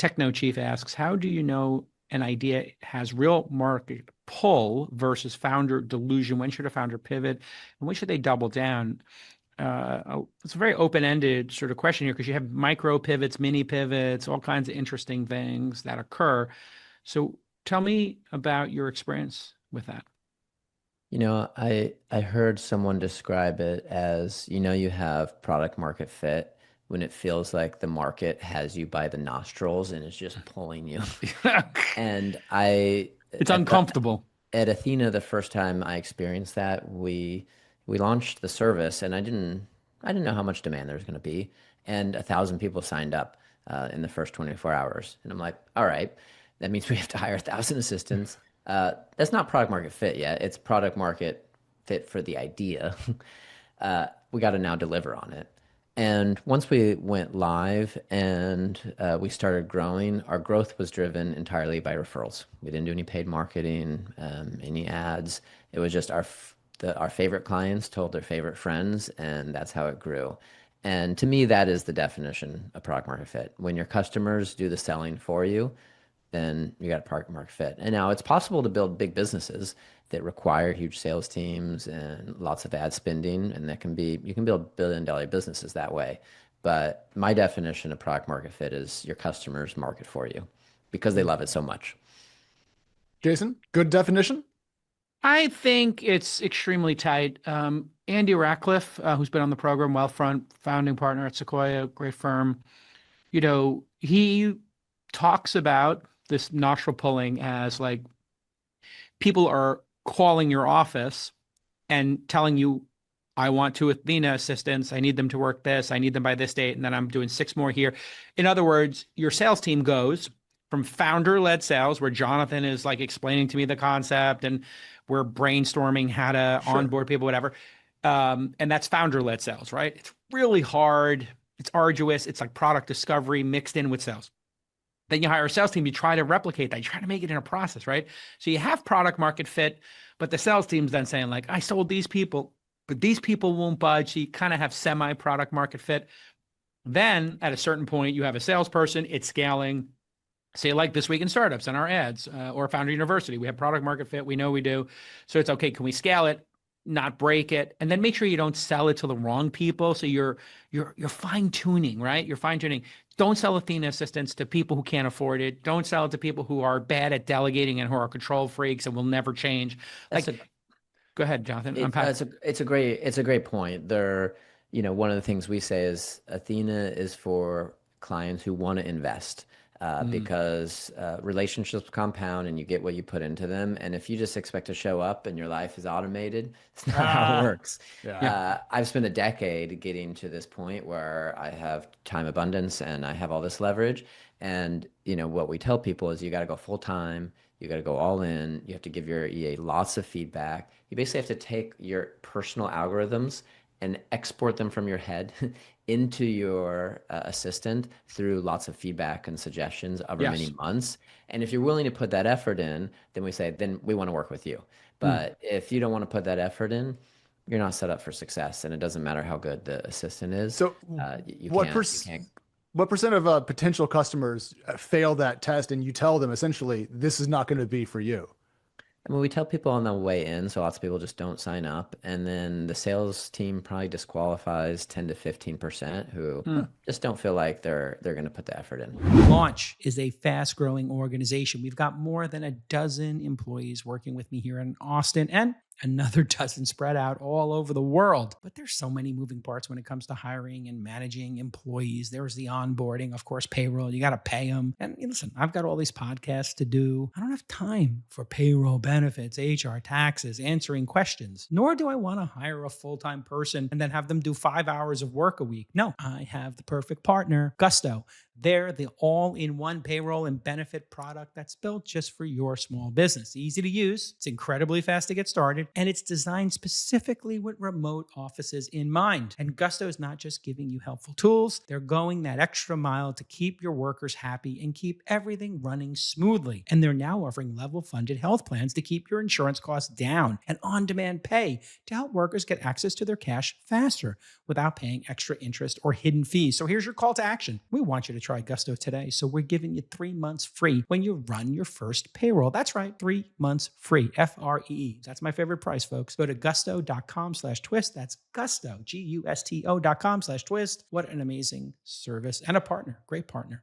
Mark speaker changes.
Speaker 1: Techno Chief asks, how do you know an idea has real market pull versus founder delusion? When should a founder pivot and when should they double down? It's a very open-ended sort of question here because you have micro pivots, mini pivots, all kinds of interesting things that occur. So tell me about your experience with that.
Speaker 2: I heard someone describe it as, you have product market fit when it feels like the market has you by the nostrils and is just pulling you. And I
Speaker 1: It's
Speaker 2: at the
Speaker 1: uncomfortable.
Speaker 2: at Athena, the first time I experienced that, we launched the service, and I didn't know how much demand there was going to be, and 1,000 people signed up in the first 24 hours, and I'm like, all right, that means we have to hire 1,000 assistants. That's not product market fit yet. It's product market fit for the idea. We got to now deliver on it. And once we went live and we started growing, our growth was driven entirely by referrals. We didn't do any paid marketing, any ads. It was just our favorite clients told their favorite friends, and that's how it grew. And to me, that is the definition of product market fit. When your customers do the selling for you, then you got a product market fit. And now it's possible to build big businesses that require huge sales teams and lots of ad spending, and you can build billion-dollar businesses that way. But my definition of product market fit is your customers market for you because they love it so much.
Speaker 3: Jason, good definition?
Speaker 1: I think it's extremely tight. Andy Ratcliffe, who's been on the program, Wealthfront founding partner at Sequoia, great firm, he talks about this nostril pulling as like people are calling your office and telling you, I want two Athena assistants. I need them to work this. I need them by this date. And then I'm doing 6 more here. In other words, your sales team goes from founder-led sales, where Jonathan is like explaining to me the concept and we're brainstorming how to onboard people, whatever. And that's founder-led sales, right? It's really hard. It's arduous. It's like product discovery mixed in with sales. Then you hire a sales team, you try to replicate that. You try to make it in a process, right? So you have product market fit, but the sales team's then saying like, I sold these people, but these people won't budge. So you kind of have semi-product market fit. Then at a certain point, you have a salesperson, it's scaling. Say like This Week in Startups and our ads, or Founder University. We have product market fit. We know we do. So it's okay. Can we scale it, not break it? And then make sure you don't sell it to the wrong people. So you're fine tuning, right? You're fine tuning. Don't sell Athena assistants to people who can't afford it. Don't sell it to people who are bad at delegating and who are control freaks and will never change. Go ahead, Jonathan.
Speaker 2: It's a great point. One of the things we say is Athena is for clients who want to invest. Because relationships compound and you get what you put into them. And if you just expect to show up and your life is automated, it's not how it works. I've spent a decade getting to this point where I have time abundance and I have all this leverage. And what we tell people is you got to go full time. You got to go all in. You have to give your EA lots of feedback. You basically have to take your personal algorithms and export them from your head into your assistant through lots of feedback and suggestions over many months. And if you're willing to put that effort in, then we say, then we want to work with you. But if you don't want to put that effort in, you're not set up for success. And it doesn't matter how good the assistant is.
Speaker 3: So what percent of potential customers fail that test and you tell them essentially, this is not going to be for you?
Speaker 2: I mean, we tell people on the way in, so lots of people just don't sign up. And then the sales team probably disqualifies 10 to 15% who just don't feel like they're going to put the effort in.
Speaker 1: Launch is a fast-growing organization. We've got more than a dozen employees working with me here in Austin and another dozen spread out all over the world. But there's so many moving parts when it comes to hiring and managing employees. There's the onboarding, of course, payroll. You got to pay them. And listen, I've got all these podcasts to do. I don't have time for payroll, benefits, HR, taxes, answering questions, nor do I want to hire a full-time person and then have them do 5 hours of work a week. No, I have the perfect partner, Gusto. They're the all-in-one payroll and benefit product that's built just for your small business. Easy to use. It's incredibly fast to get started.
Speaker 4: and it's designed specifically with remote offices in mind. And Gusto is not just giving you helpful tools, they're going that extra mile to keep your workers happy and keep everything running smoothly. And they're now offering level-funded health plans to keep your insurance costs down and on-demand pay to help workers get access to their cash faster without paying extra interest or hidden fees. So here's your call to action. We want you to try Gusto today. So we're giving you 3 months free when you run your first payroll. That's right, 3 months free, Free. That's my favorite price, folks. Go to gusto.com/twist. That's Gusto, Gusto.com/twist. What an amazing service and a partner, great partner.